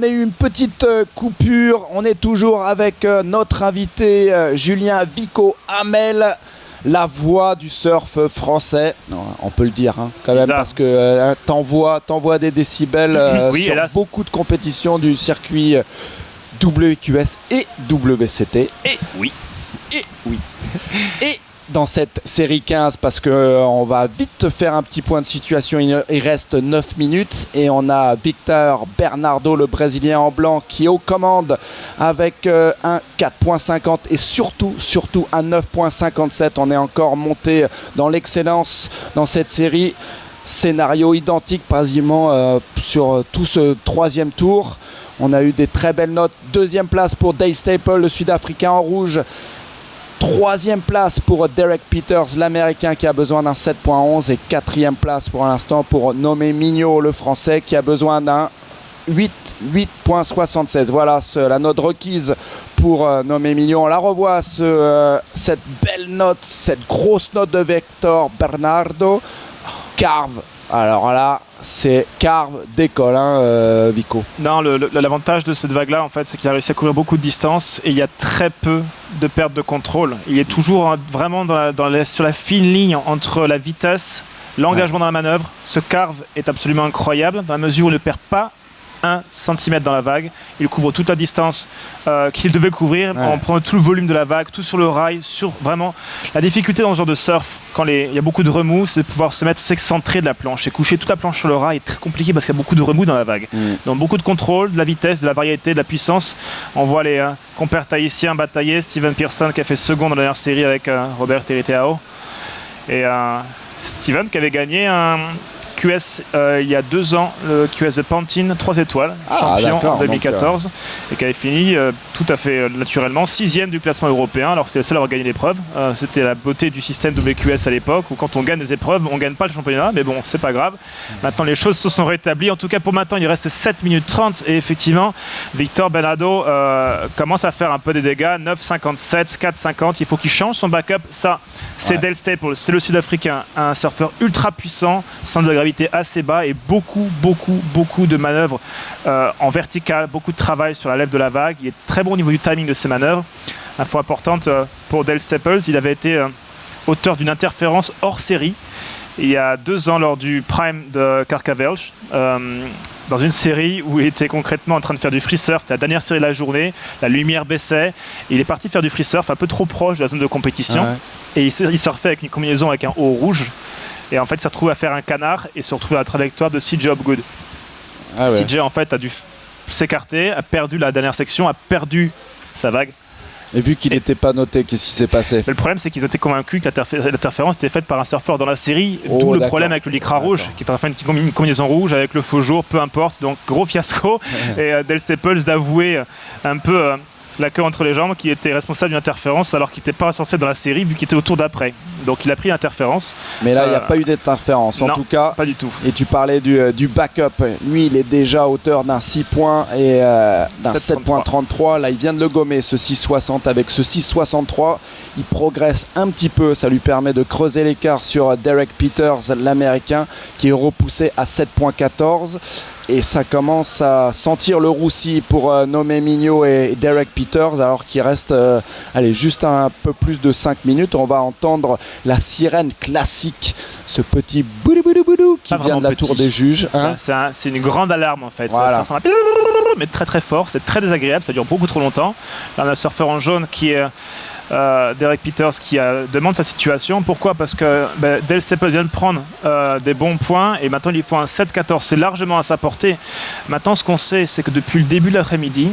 On a eu une petite coupure, on est toujours avec notre invité Julien Vico Hamel, la voix du surf français, non, on peut le dire quand même, parce que t'envoies des décibels oui, sur beaucoup de compétitions du circuit WQS et WCT. Et oui. Et dans cette série 15, parce qu'on va vite faire un petit point de situation, il reste 9 minutes et on a Victor Bernardo, le Brésilien en blanc, qui est aux commandes avec un 4.50 et surtout un 9.57. On est encore monté dans l'excellence dans cette série. Scénario identique quasiment sur tout ce troisième tour. On a eu des très belles notes. Deuxième place pour Dave Staple, le Sud-Africain en rouge. Troisième place pour Derek Peters, l'Américain, qui a besoin d'un 7.11. Et quatrième place pour l'instant pour Nommé Mignot, le Français, qui a besoin d'un 8.76. Voilà la note requise pour Nommé Mignot. On la revoit, cette belle note, cette grosse note de Victor Bernardo. Carve. Alors là, c'est Carve d'école, Vico. Non, l'avantage de cette vague-là, en fait, c'est qu'il a réussi à courir beaucoup de distance et il y a très peu de perte de contrôle. Il est toujours vraiment sur la fine ligne entre la vitesse, l'engagement dans la manœuvre. Ce Carve est absolument incroyable dans la mesure où il ne perd pas 1 cm dans la vague. Il couvre toute la distance qu'il devait couvrir. On prend tout le volume de la vague, tout sur le rail. Vraiment, la difficulté dans ce genre de surf, quand il y a beaucoup de remous, c'est de pouvoir s'excentrer de la planche et coucher toute la planche sur le rail est très compliqué parce qu'il y a beaucoup de remous dans la vague. Donc beaucoup de contrôle, de la vitesse, de la variété, de la puissance. On voit les compères tahitiens batailler. Steven Pearson qui a fait second dans la dernière série avec Robert Teriteao. Et Steven qui avait gagné un QS il y a 2 ans, le QS de Pantine, 3 étoiles, champion en 2014, et qui avait fini tout à fait naturellement 6e du classement européen, alors que c'était le seul à avoir gagné l'épreuve. C'était la beauté du système WQS à l'époque, où quand on gagne des épreuves, on ne gagne pas le championnat, mais bon, c'est pas grave. Maintenant, les choses se sont rétablies. En tout cas, pour maintenant, il reste 7 minutes 30, et effectivement, Victor Bernardo commence à faire un peu des dégâts, 9,57, 4,50. Il faut qu'il change son backup. Ça, c'est Dale Staples, c'est le Sud-Africain, un surfeur ultra puissant, centre de gravité assez bas et beaucoup de manœuvres en vertical, beaucoup de travail sur la lèvre de la vague. Il est très bon au niveau du timing de ses manœuvres. Info importante pour Dale Staples, il avait été auteur d'une interférence hors série il y a 2 ans lors du Prime de Carcavelos, dans une série où il était concrètement en train de faire du free surf. C'était la dernière série de la journée, la lumière baissait, il est parti faire du free surf un peu trop proche de la zone de compétition, et il surfait avec une combinaison avec un haut rouge. Et en fait, il s'est retrouvé à faire un canard et se retrouvé à la trajectoire de CJ Hopgood. CJ, en fait, a dû s'écarter, a perdu la dernière section, a perdu sa vague. Et vu qu'il n'était pas noté, qu'est-ce qui s'est passé? Mais le problème, c'est qu'ils étaient convaincus que l'interférence était faite par un surfeur dans la série, d'où le problème avec le lycra rouge, qui est en fait une combinaison rouge avec le faux jour, peu importe. Donc, gros fiasco. Et Dale Staples d'avouer un peu la queue entre les jambes, qui était responsable d'une interférence alors qu'il n'était pas censé dans la série vu qu'il était au tour d'après. Donc il a pris l'interférence. Mais là, il n'y a pas eu d'interférence, en tout cas. Pas du tout. Et tu parlais du backup. Lui, il est déjà auteur d'un 6 points et d'un 7.33. Là, il vient de le gommer, ce 6.60. Avec ce 6.63, il progresse un petit peu. Ça lui permet de creuser l'écart sur Derek Peters, l'Américain, qui est repoussé à 7.14. Et ça commence à sentir le roussi pour Nommé Mignot et Derek Peters, alors qu'il reste juste un peu plus de 5 minutes. On va entendre la sirène classique, ce petit boudou boudou boudou qui vient de la tour des juges. C'est une grande alarme en fait. Voilà. Ça mais très très fort, c'est très désagréable, ça dure beaucoup trop longtemps. Là, on a un surfeur en jaune qui est Derek Peters qui demande sa situation. Pourquoi? Parce que Dale Staples vient de prendre des bons points et maintenant il lui faut un 7-14. C'est largement à sa portée. Maintenant, ce qu'on sait, c'est que depuis le début de l'après-midi,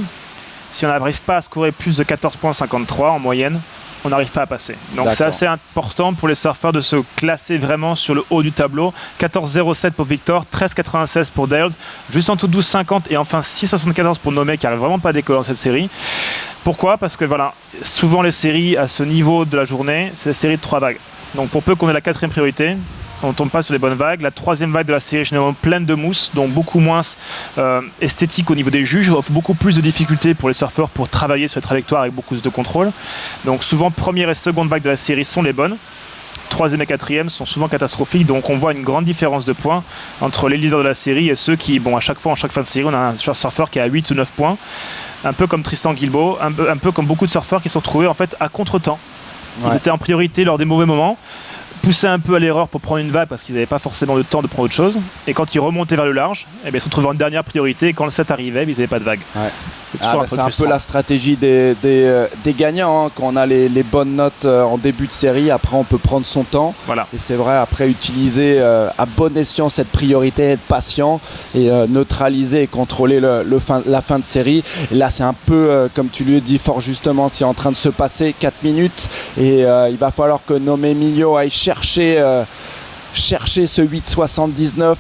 si on n'arrive pas à scorer plus de 14,53 en moyenne, on n'arrive pas à passer. Donc c'est assez important pour les surfeurs de se classer vraiment sur le haut du tableau. 14,07 pour Victor, 13,96 pour Dales, juste en dessous de 12,50 et enfin 6,74 pour Nommé qui n'arrive vraiment pas à décoller dans cette série. Pourquoi? Parce que voilà, souvent les séries à ce niveau de la journée, c'est des séries de 3 vagues. Donc pour peu qu'on ait la 4e priorité, on ne tombe pas sur les bonnes vagues. La 3e vague de la série est généralement pleine de mousse, donc beaucoup moins esthétique au niveau des juges, offre beaucoup plus de difficultés pour les surfeurs pour travailler sur les trajectoires avec beaucoup de contrôle. Donc souvent, première et seconde vague de la série sont les bonnes. troisième et quatrième sont souvent catastrophiques. Donc on voit une grande différence de points entre les leaders de la série et ceux qui, à chaque fois, en chaque fin de série, on a un surfeur qui est à 8 ou 9 points. Un peu comme Tristan Guilbeault, un peu comme beaucoup de surfeurs qui sont trouvés en fait à contre-temps. Ils étaient en priorité lors des mauvais moments, poussaient un peu à l'erreur pour prendre une vague parce qu'ils n'avaient pas forcément le temps de prendre autre chose. Et quand ils remontaient vers le large, ils se retrouvaient en dernière priorité. Et quand le set arrivait, ils n'avaient pas de vague. Ouais. C'est un peu la stratégie des gagnants. Hein. Quand on a les bonnes notes en début de série, après on peut prendre son temps. Voilà. Et c'est vrai, après utiliser à bon escient cette priorité, être patient et neutraliser et contrôler la fin de série. Et là, c'est un peu, comme tu lui dis fort justement, c'est en train de se passer 4 minutes. Et il va falloir que Nome Migno aille chercher ce 8,79.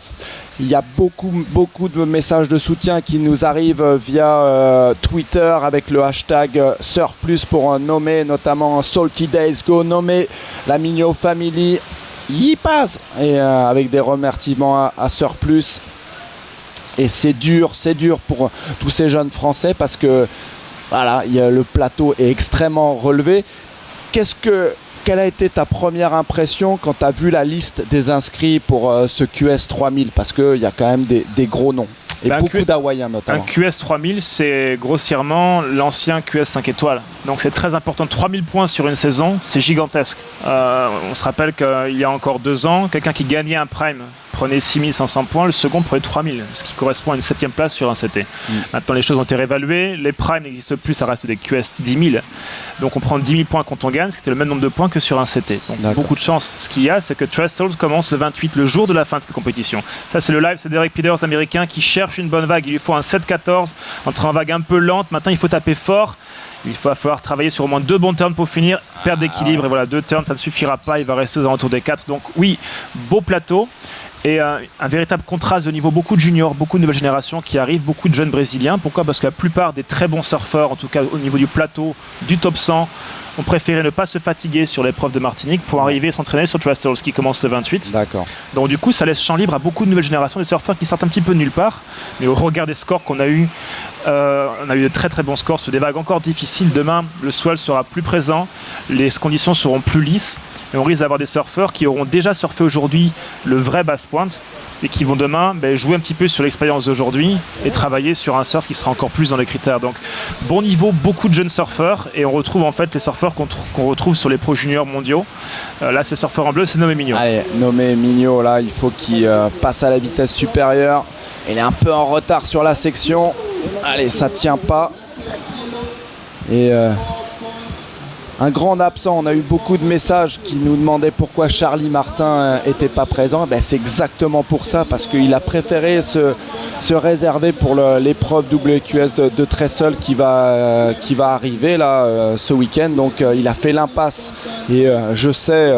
Il y a beaucoup de messages de soutien qui nous arrivent via Twitter avec le hashtag Surf Plus pour nommer notamment Salty Days Go, nommer la Migno Family, y passe, et avec des remerciements à Surf Plus. Et c'est dur pour tous ces jeunes Français parce que voilà, le plateau est extrêmement relevé. Quelle a été ta première impression quand tu as vu la liste des inscrits pour ce QS 3000 ? Parce qu'il y a quand même des gros noms. Et beaucoup d'Hawaïens notamment. Un QS 3000, c'est grossièrement l'ancien QS 5 étoiles. Donc c'est très important. 3000 points sur une saison, c'est gigantesque. On se rappelle qu'il y a encore 2 ans, quelqu'un qui gagnait un prime prenait 6500 points, le second prenait 3000, ce qui correspond à une 7e place sur un CT. Maintenant, les choses ont été réévaluées, les primes n'existent plus, ça reste des QS 10 000. Donc on prend 10 000 points quand on gagne, ce qui était le même nombre de points que sur un CT. Donc beaucoup de chance. Ce qu'il y a, c'est que Threshold commence le 28, le jour de la fin de cette compétition. Ça, c'est le live, c'est Derek Peters, l'américain, qui cherche une bonne vague. Il lui faut un 7-14 entre une vague un peu lente. Maintenant, il faut taper fort. Il va falloir travailler sur au moins 2 bons turns pour finir, perdre d'équilibre. Et voilà, 2 turns, ça ne suffira pas. Il va rester aux alentours des 4. Donc oui, beau plateau. Et un véritable contraste de niveau, beaucoup de juniors, beaucoup de nouvelles générations qui arrivent, beaucoup de jeunes brésiliens. Pourquoi ? Parce que la plupart des très bons surfeurs, en tout cas au niveau du plateau, du top 100, ont préféré ne pas se fatiguer sur l'épreuve de Martinique pour arriver à s'entraîner sur Threshold qui commence le 28. D'accord. Donc du coup, ça laisse champ libre à beaucoup de nouvelles générations, des surfeurs qui sortent un petit peu de nulle part. Mais au regard des scores qu'on a eu, on a eu de très très bons scores sur des vagues encore difficiles. Demain, le swell sera plus présent, les conditions seront plus lisses. Et on risque d'avoir des surfeurs qui auront déjà surfé aujourd'hui le vrai basse pointe et qui vont demain jouer un petit peu sur l'expérience d'aujourd'hui et travailler sur un surf qui sera encore plus dans les critères. Donc bon niveau, beaucoup de jeunes surfeurs et on retrouve en fait les surfeurs qu'on retrouve sur les pros juniors mondiaux. Là, ce surfeur en bleu, c'est Nome Migno. Allez, Nome Migno, là, il faut qu'il passe à la vitesse supérieure. Il est un peu en retard sur la section. Allez, ça tient pas. Et un grand absent, on a eu beaucoup de messages qui nous demandaient pourquoi Charlie Martin n'était pas présent. C'est exactement pour ça, parce qu'il a préféré se réserver pour l'épreuve WQS de Trestle qui va arriver là, ce week-end. Donc il a fait l'impasse et je sais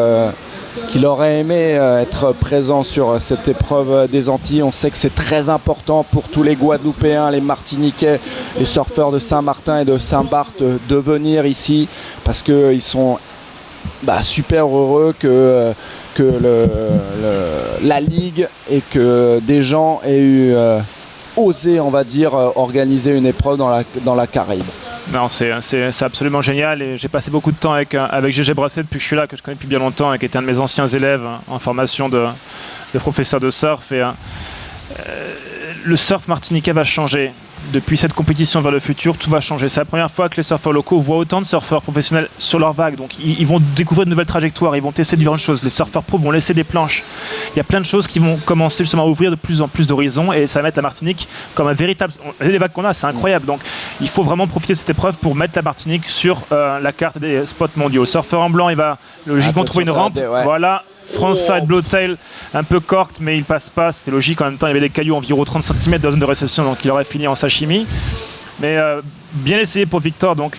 qu'il aurait aimé être présent sur cette épreuve des Antilles. On sait que c'est très important pour tous les Guadeloupéens, les Martiniquais, les surfeurs de Saint-Martin et de Saint-Barth de venir ici parce qu'ils sont super heureux que la Ligue et que des gens aient osé, on va dire, organiser une épreuve dans la Caraïbe. Non, c'est absolument génial et j'ai passé beaucoup de temps avec Gégé Brasset depuis que je suis là, que je connais depuis bien longtemps et qui était un de mes anciens élèves en formation de professeur de surf. Et le surf martiniquais va changer. Depuis cette compétition vers le futur, tout va changer. C'est la première fois que les surfeurs locaux voient autant de surfeurs professionnels sur leur vague. Donc ils vont découvrir de nouvelles trajectoires, ils vont tester différentes choses. Les surfeurs pros vont laisser des planches. Il y a plein de choses qui vont commencer justement à ouvrir de plus en plus d'horizons et ça va mettre la Martinique comme un véritable... Les vagues qu'on a, c'est incroyable. Donc il faut vraiment profiter de cette épreuve pour mettre la Martinique sur la carte des spots mondiaux. Le surfeur en blanc, il va logiquement trouver une rampe. Voilà. Frontside blowtail, un peu cork, mais il passe pas, c'était logique. En même temps, il y avait des cailloux environ 30 cm de la zone de réception, donc il aurait fini en sashimi. Mais bien essayé pour Victor. Donc,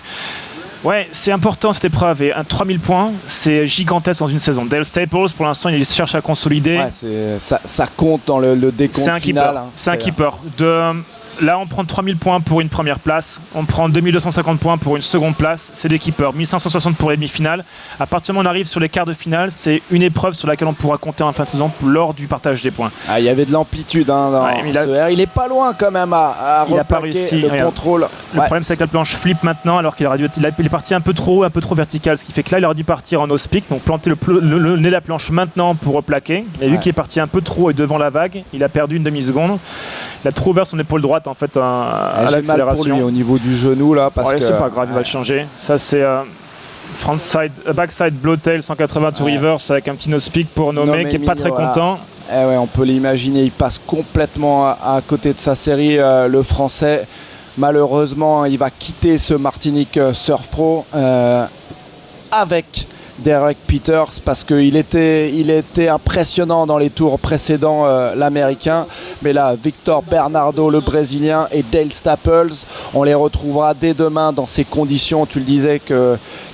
ouais, c'est important cette épreuve. Et un 3000 points, c'est gigantesque dans une saison. Dale Staples, pour l'instant, il cherche à consolider. Ouais, ça compte dans le décompte final. C'est un keeper. Là, on prend 3000 points pour une première place, on prend 2250 points pour une seconde place, c'est des keepers, 1560 pour les demi-finales. À partir du moment où on arrive sur les quarts de finale, c'est une épreuve sur laquelle on pourra compter en fin de saison lors du partage des points. Ah, il y avait de l'amplitude dans ce R. Il est pas loin quand même à replaquer le contrôle. Le problème, c'est que la planche flippe maintenant, alors qu'il est parti un peu trop vertical, ce qui fait que là, il aurait dû partir en nose peak, donc planter le nez de la planche maintenant pour replaquer. Et vu qu'il est parti un peu trop et devant la vague, il a perdu une demi-seconde. Il a trop ouvert son épaule droite en fait à l'accélération. Mal pour lui au niveau du genou là, parce que c'est pas grave, il va le changer. Ça c'est backside blowtail 180 to reverse avec un petit nose peak pour Nomé qui est pas très content. On peut l'imaginer, il passe complètement à côté de sa série, le Français. Malheureusement, il va quitter ce Martinique Surf Pro avec Derek Peters parce qu'il était impressionnant dans les tours précédents, l'américain, mais là Victor Bernardo le brésilien et Dale Staples, on les retrouvera dès demain dans ces conditions, tu le disais,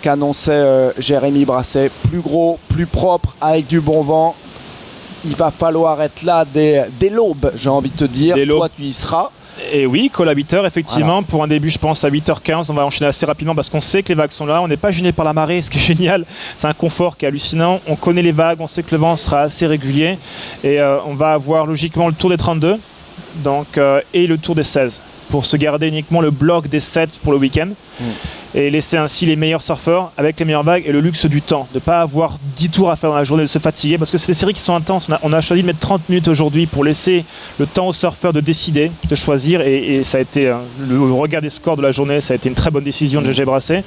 qu'annonçait Jérémy Brasset, plus gros, plus propre, avec du bon vent. Il va falloir être là dès l'aube, j'ai envie de te dire. Toi tu y seras. Et oui, call à 8h, effectivement. Voilà. Pour un début, je pense à 8h15. On va enchaîner assez rapidement parce qu'on sait que les vagues sont là. On n'est pas gêné par la marée, ce qui est génial. C'est un confort qui est hallucinant. On connaît les vagues, on sait que le vent sera assez régulier. Et on va avoir logiquement le tour des 32 et le tour des 16 pour se garder uniquement le bloc des 7 pour le week-end. Et laisser ainsi les meilleurs surfeurs avec les meilleures vagues et le luxe du temps, de ne pas avoir 10 tours à faire dans la journée, de se fatiguer, parce que c'est des séries qui sont intenses. On a choisi de mettre 30 minutes aujourd'hui pour laisser le temps aux surfeurs de décider, de choisir, et ça a été le regard des scores de la journée, ça a été une très bonne décision de GG Brasset.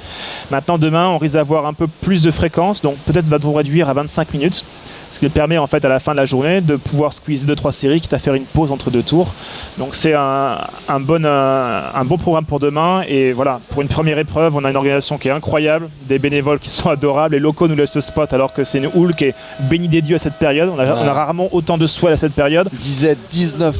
Maintenant, demain, on risque d'avoir un peu plus de fréquence, donc peut-être va-t-on réduire à 25 minutes, ce qui permet en fait à la fin de la journée de pouvoir squeezer 2-3 séries, quitte à faire une pause entre 2 tours. Donc c'est un bon programme pour demain, et voilà, pour une première épreuve, on a une organisation qui est incroyable, des bénévoles qui sont adorables, les locaux nous laissent le spot alors que c'est une houle qui est bénie des dieux à cette période. On a rarement autant de swell à cette période. Je disais 19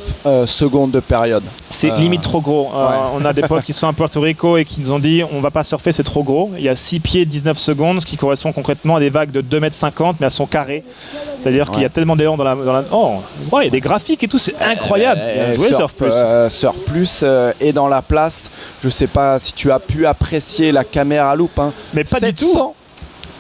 secondes de période. C'est limite trop gros. On a des potes qui sont à Puerto Rico et qui nous ont dit on va pas surfer, c'est trop gros. Il y a 6 pieds 19 secondes, ce qui correspond concrètement à des vagues de 2,50 m mais à son carré. C'est-à-dire qu'il y a tellement d'élan dans la... Oh, il y a des graphiques et tout, c'est incroyable. Surf Plus. Surf Plus est dans la place. Je sais pas si tu as pu apprécier la caméra loop. Mais pas du tout.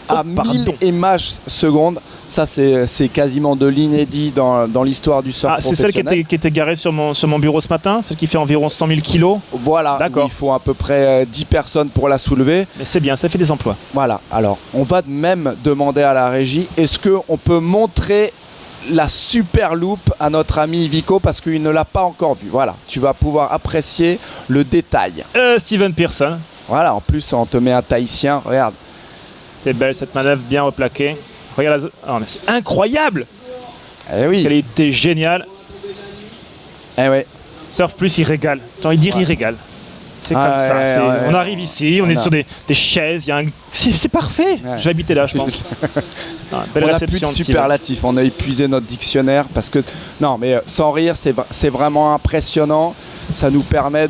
À 1000 images secondes. Ça, c'est quasiment de l'inédit dans l'histoire du surf professionnel. C'est celle qui était garée sur mon bureau ce matin, celle qui fait environ 100 000 kilos. Voilà, il faut à peu près 10 personnes pour la soulever. Mais c'est bien, ça fait des emplois. Voilà, alors on va même demander à la régie, est-ce qu'on peut montrer la super loupe à notre ami Vico parce qu'il ne l'a pas encore vue. Voilà, tu vas pouvoir apprécier le détail. Steven Pearson. Voilà, en plus on te met un tahitien, regarde. C'est belle cette manœuvre, bien replaquée. Regarde la zone. Oh, mais c'est incroyable. Eh oui. Elle était géniale. Eh oui. Surf Plus, il régale. J'ai envie de dire, il régale. C'est comme ça. On arrive ici, on est sur des chaises. C'est parfait. Ouais. Je vais habiter là, je pense. Belle réception. On a plus de superlatifs. On a épuisé notre dictionnaire parce que non, mais sans rire, c'est vraiment impressionnant. Ça nous permet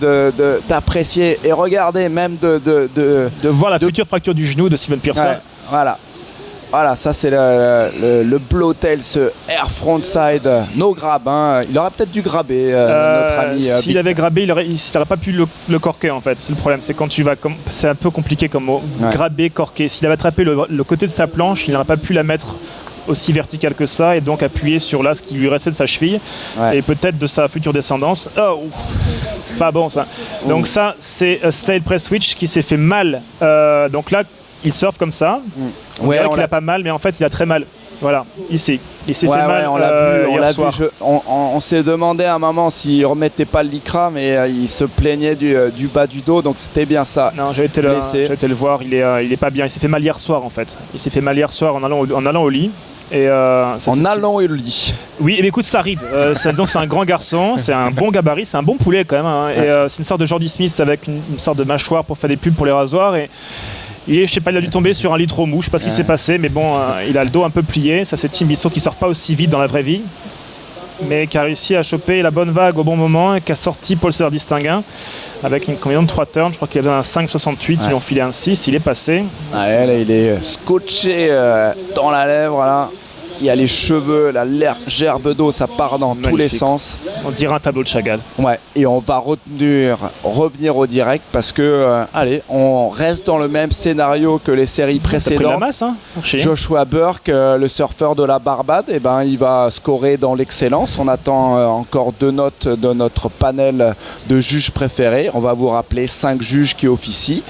d'apprécier et regarder même de voir la future fracture du genou de Steven Pearson. Ouais, voilà, ça c'est le blowtail, ce air frontside, no grab. Il aurait peut-être dû graber notre ami. S'il avait grabé, il n'aurait pas pu le corker en fait. C'est le problème, c'est quand tu vas, c'est un peu compliqué comme mot. Graber, corker. S'il avait attrapé le côté de sa planche, il n'aurait pas pu la mettre aussi verticale que ça et donc appuyer sur là ce qui lui restait de sa cheville et peut-être de sa future descendance. Oh, c'est pas bon ça. Donc ça c'est slide press switch qui s'est fait mal. Donc là il surfe comme ça. On dirait qu'il a pas mal, mais en fait il a très mal. Voilà, ici. Il s'est fait mal. On l'a vu. On s'est demandé à un moment s'il remettait pas le lycra, mais il se plaignait du bas du dos, donc c'était bien ça. Non, j'ai été le voir. Il est pas bien. Il s'est fait mal hier soir en fait. Il s'est fait mal hier soir en allant au lit. En allant au lit. Oui, et écoute, ça arrive. C'est un grand garçon, c'est un bon gabarit, c'est un bon poulet quand même. Et c'est une sorte de Jordy Smith avec une sorte de mâchoire pour faire des pubs pour les rasoirs. Et je sais pas, il a dû tomber sur un lit trop mou. Je sais pas ce qui s'est passé, mais bon, il a le dos un peu plié. Ça, c'est Tim Bissot qui sort pas aussi vite dans la vraie vie, mais qui a réussi à choper la bonne vague au bon moment et qui a sorti Paul Cédar Distinguin avec une combinaison de 3 turns. Je crois qu'il avait un 5,68, ils lui ont filé un 6, il est passé. Là, il est scotché dans la lèvre là. il y a les cheveux, la gerbe d'eau, ça part dans tous les sens. On dirait un tableau de Chagall. Ouais, et on va revenir au direct parce que, allez, on reste dans le même scénario que les séries précédentes. T'as pris la masse, hein, Joshua Burke, le surfeur de la Barbade, eh ben, il va scorer dans l'excellence. On attend encore 2 notes de notre panel de juges préférés. On va vous rappeler 5 juges qui officient.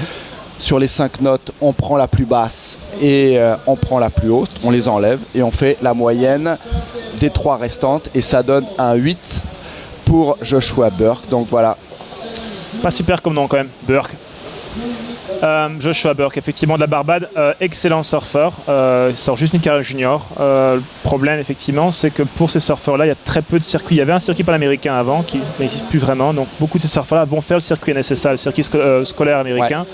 Sur les 5 notes, on prend la plus basse et on prend la plus haute. On les enlève et on fait la moyenne des 3 restantes. Et ça donne un 8 pour Joshua Burke. Donc voilà. Pas super comme nom quand même, Burke. Joshua Burke, effectivement de la Barbade, excellent surfeur, il sort juste une carrière junior. Le problème effectivement c'est que pour ces surfeurs là il y a très peu de circuits. Il y avait un circuit panaméricain avant qui n'existe plus vraiment, donc beaucoup de ces surfeurs là vont faire le circuit NSSA, le circuit scolaire américain,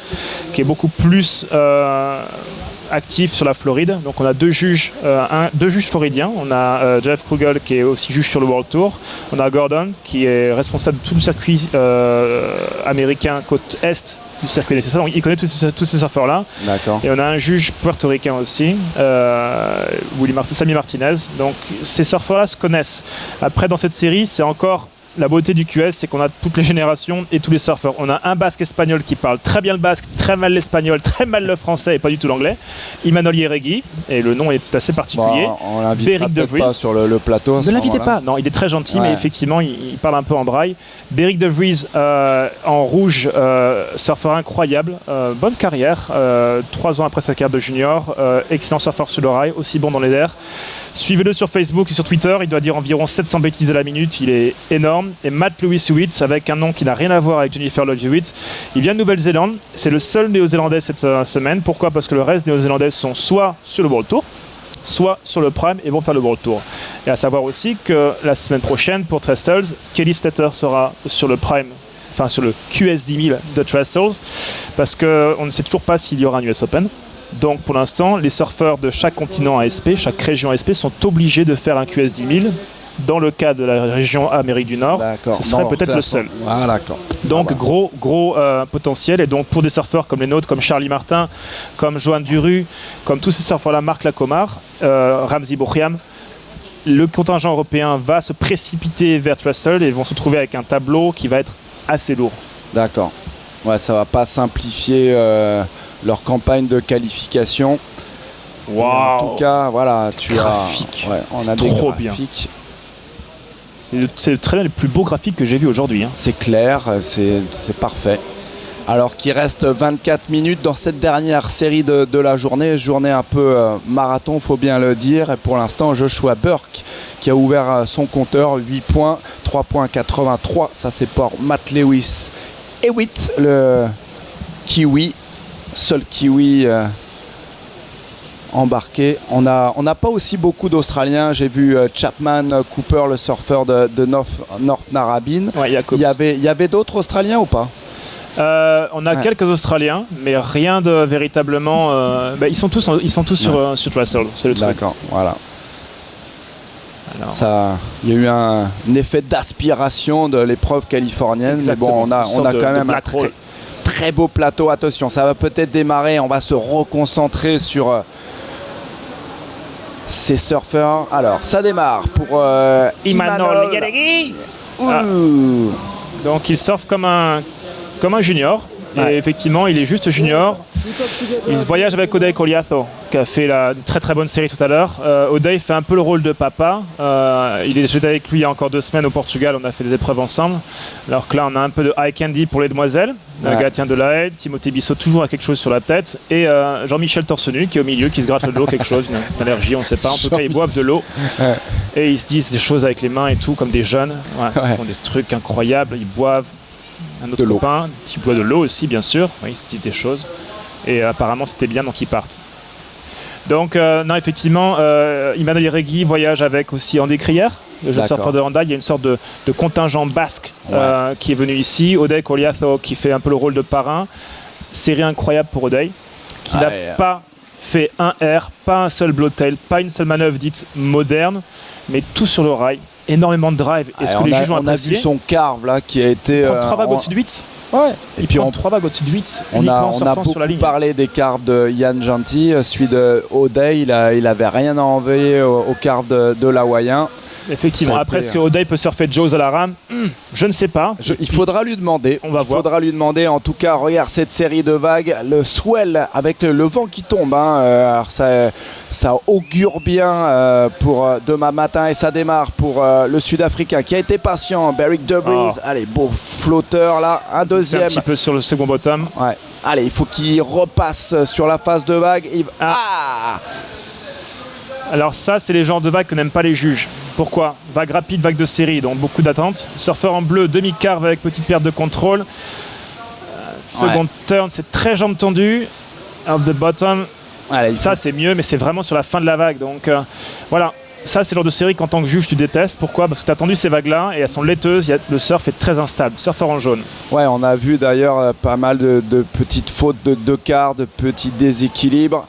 qui est beaucoup plus actif sur la Floride. Donc on a 2 juges, 2 juges floridiens. On a Jeff Krugel qui est aussi juge sur le World Tour. On a Gordon qui est responsable de tout le circuit américain côte est du circuit nécessaire. Donc il connaît tous ces surfeurs-là. D'accord. Et on a un juge puertoricain aussi, Sammy Martinez. Donc ces surfeurs-là se connaissent. Après, dans cette série, c'est encore la beauté du QS, c'est qu'on a toutes les générations et tous les surfeurs. On a un basque espagnol qui parle très bien le basque, très mal l'espagnol, très mal le français et pas du tout l'anglais. Imanol Yeregui, et le nom est assez particulier. Bon, on l'invitera peut-être pas sur le plateau. Ne l'invitez pas, non, il est très gentil, mais effectivement, il parle un peu en braille. Beric De Vries en rouge, surfeur incroyable, bonne carrière, 3 ans après sa carrière de junior, excellent surfeur sur le rail, aussi bon dans les airs. Suivez-le sur Facebook et sur Twitter, il doit dire environ 700 bêtises à la minute, il est énorme. Et Matt Lewis Hewitt, avec un nom qui n'a rien à voir avec Jennifer Love Hewitt, il vient de Nouvelle-Zélande, c'est le seul néo-zélandais cette semaine. Pourquoi ? Parce que le reste des néo-zélandais sont soit sur le World Tour, soit sur le Prime et vont faire le World Tour. Et à savoir aussi que la semaine prochaine pour Trestles, Kelly Slater sera sur le Prime, enfin sur le QS 10 000 de Trestles, parce qu'on ne sait toujours pas s'il y aura un US Open. Donc pour l'instant, les surfeurs de chaque continent ASP, chaque région ASP sont obligés de faire un QS 10 000. Dans le cas de la région Amérique du Nord, ce serait peut-être le seul. Ah, d'accord. Donc gros potentiel. Et donc pour des surfeurs comme les nôtres, comme Charlie Martin, comme Johan Duru, comme tous ces surfeurs-là, Marc Lacomar, Ramzi Bouchiam, le contingent européen va se précipiter vers Trestle et vont se retrouver avec un tableau qui va être assez lourd. D'accord. Ouais, ça va pas simplifier leur campagne de qualification. Wow. En tout cas, voilà, on a des graphiques. C'est le trailer le plus beau graphique que j'ai vu aujourd'hui. Hein. C'est clair, c'est parfait. Alors qu'il reste 24 minutes dans cette dernière série de la journée un peu marathon, faut bien le dire. Et pour l'instant, Joshua Burke qui a ouvert son compteur, 8 points, 3,83. Ça c'est pour Matt Lewis Hewitt, le Kiwi, seul Kiwi embarqué. On n'a pas aussi beaucoup d'Australiens. J'ai vu Chapman Cooper, le surfeur de North Narrabeen. Ouais, il y avait d'autres Australiens ou pas? On a quelques Australiens, mais rien de véritablement. Ils sont tous sur Trestle, c'est le truc. D'accord, voilà. Il y a eu un effet d'aspiration de l'épreuve californienne. Exactement. Mais bon, on a quand même un très beau plateau. Attention, ça va peut-être démarrer. On va se reconcentrer sur ces surfeurs. Alors, ça démarre pour Imanol Yeregui. Donc, il surfe comme un junior. Et effectivement, il est juste junior. Il voyage avec Oday Coliato, qui a fait une très très bonne série tout à l'heure. Oday fait un peu le rôle de papa. J'étais avec lui il y a encore 2 semaines au Portugal, on a fait des épreuves ensemble. Alors que là, on a un peu de eye candy pour les demoiselles. Le gars tient de la haie, Timothée Bissot toujours a quelque chose sur la tête. Et Jean-Michel Torsenu qui est au milieu, qui se gratte le dos, quelque chose, une allergie, on ne sait pas. En tout cas, ils boivent de l'eau. Et ils se disent des choses avec les mains et tout, comme des jeunes. Ils font des trucs incroyables, ils boivent. Un autre copain qui boit de l'eau aussi, bien sûr. Oui, ils se disent des choses. Et apparemment, c'était bien, donc ils partent. Donc, non, effectivement, Imanol Yeregui voyage avec aussi Andy Krier, le jeune surfeur de Honda. Il y a une sorte de contingent basque qui est venu ici. Oday Coliato qui fait un peu le rôle de parrain. Série incroyable pour Oday, qui n'a pas fait un R, pas un seul blowtail, pas une seule manœuvre dite moderne, mais tout sur le rail. Énormément de drive. Est-ce que les juges ont apprécié ? On a vu son carve là qui a été. 3 vagues au-dessus de 8. Ouais. Et puis on 3 vagues au-dessus de 8. On a beaucoup parlé des cartes de Yann Genty. Celui de O'Day, il avait rien à envier aux cartes de l'Hawaïen. Effectivement. Après, est-ce que O'Day peut surfer Jaws à la rame? Je ne sais pas. Il faudra lui demander. On va voir. Faudra lui demander. En tout cas, regarde cette série de vagues. Le swell avec le vent qui tombe. Alors ça augure bien pour demain matin. Et ça démarre pour le Sud-Africain qui a été patient. Berrick De Vries. Allez, beau flotteur là. Un deuxième. Un petit peu sur le second bottom. Ouais. Allez, il faut qu'il repasse sur la phase de vague. Alors ça, c'est les genres de vagues que n'aiment pas les juges. Pourquoi? Vague rapide, vague de série, donc beaucoup d'attente. Surfeur en bleu, demi-carve avec petite perte de contrôle. Second turn, c'est très jambe tendue. Off the bottom. Allez, ça, c'est mieux, mais c'est vraiment sur la fin de la vague. Donc voilà, ça, c'est le genre de série qu'en tant que juge, tu détestes. Pourquoi? Parce que tu as attendu ces vagues-là et elles sont laiteuses. Le surf est très instable. Surfeur en jaune. Ouais, on a vu d'ailleurs pas mal de petites fautes de 2 quarts, de petits déséquilibres.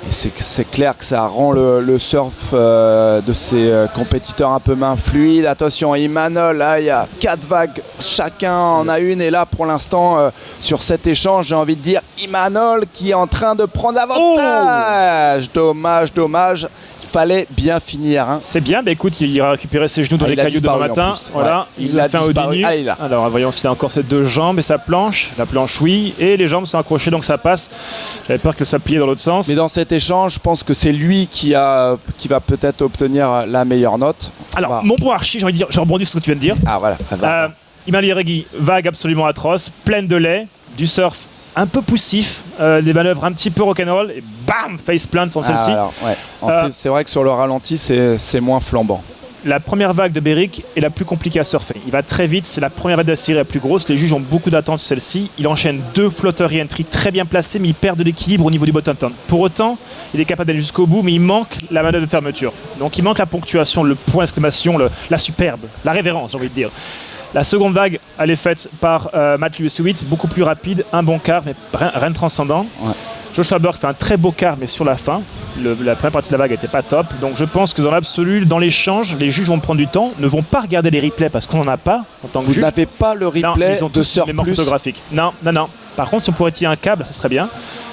Et c'est clair que ça rend le surf de ces compétiteurs un peu moins fluide. Attention, Imanol, là il y a 4 vagues, chacun en a une. Et là pour l'instant, sur cet échange, j'ai envie de dire Imanol qui est en train de prendre l'avantage. Dommage. Fallait bien finir. C'est bien, mais écoute, il ira récupérer ses genoux dans les cailloux demain matin. Voilà, il a fait un disparu. Alors voyons s'il a encore ses 2 jambes et sa planche. La planche, oui, et les jambes sont accrochées, donc ça passe. J'avais peur que ça pliait dans l'autre sens. Mais dans cet échange, je pense que c'est lui qui va peut-être obtenir la meilleure note. Alors, mon bon Archie, j'ai envie de dire, je rebondis sur ce que tu viens de dire. Ah voilà. Iman Yeregui, vague absolument atroce, pleine de lait, du surf un peu poussif, des manœuvres un petit peu rock'n'roll et bam, face plant sur celle-ci. C'est vrai que sur le ralenti, c'est moins flambant. La première vague de Berrick est la plus compliquée à surfer. Il va très vite, c'est la première vague de la série la plus grosse. Les juges ont beaucoup d'attentes sur celle-ci. Il enchaîne 2 flotteurs re-entry très bien placés, mais il perd de l'équilibre au niveau du bottom turn. Pour autant, il est capable d'aller jusqu'au bout, mais il manque la manœuvre de fermeture. Donc il manque la ponctuation, le point d'exclamation, la superbe, la révérence, j'ai envie de dire. La seconde vague, elle est faite par Matt Lewis-Hewitt, beaucoup plus rapide, un bon quart, mais rien de transcendant. Ouais. Joshua Burke fait un très beau quart, mais sur la fin. La première partie de la vague n'était pas top. Donc je pense que dans l'absolu, dans l'échange, les juges vont prendre du temps, ne vont pas regarder les replays parce qu'on n'en a pas en tant que juge. Vous n'avez pas le replay de Surf Plus photographique. Non. Par contre, si on pourrait tirer un câble, ça serait bien.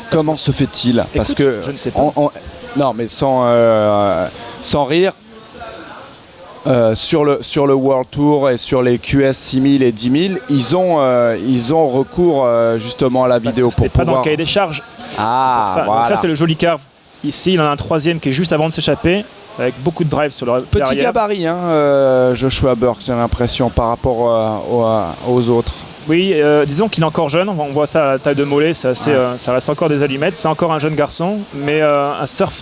Comment se fait-il? Parce que je ne sais pas. Non, mais sans rire. Sur le World Tour et sur les QS 6000 et 10 000, ils ont recours justement à la vidéo pour pas dans le cahier des charges. Voilà. Donc ça c'est le joli carve. Ici, il en a un troisième qui est juste avant de s'échapper, avec beaucoup de drive sur le petit derrière. Gabarit, Joshua Burke, j'ai l'impression, par rapport aux autres. Oui, disons qu'il est encore jeune. On voit ça à la taille de mollet, ça reste encore des allumettes. C'est encore un jeune garçon, mais un surf.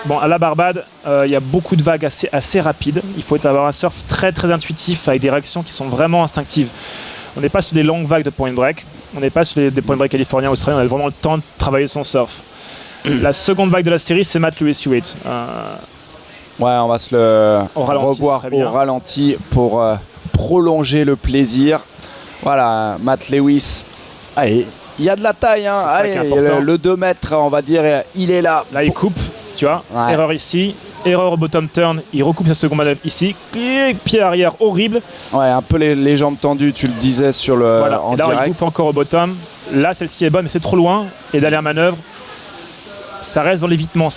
Bon, à la Barbade, il y a beaucoup de vagues assez rapides. Il faut avoir un surf très très intuitif avec des réactions qui sont vraiment instinctives. On n'est pas sur des longues vagues de point break. On n'est pas sur des point break californiens, australiens. On a vraiment le temps de travailler son surf. La seconde vague de la série, c'est Matt Lewis-Hewitt. On va se le revoir au ralenti pour prolonger le plaisir. Voilà, Matt Lewis. Allez, il y a de la taille. Allez, le 2 mètres, on va dire, il est là. Là, il coupe. Tu vois, erreur ici, erreur au bottom turn, il recoupe sa seconde manœuvre ici, pied arrière horrible. Ouais, un peu les jambes tendues, tu le disais sur le en et là, direct. Il bouffe encore au bottom. Là, celle-ci est bonne, mais c'est trop loin. Et dernière manœuvre, ça reste dans l'évitement.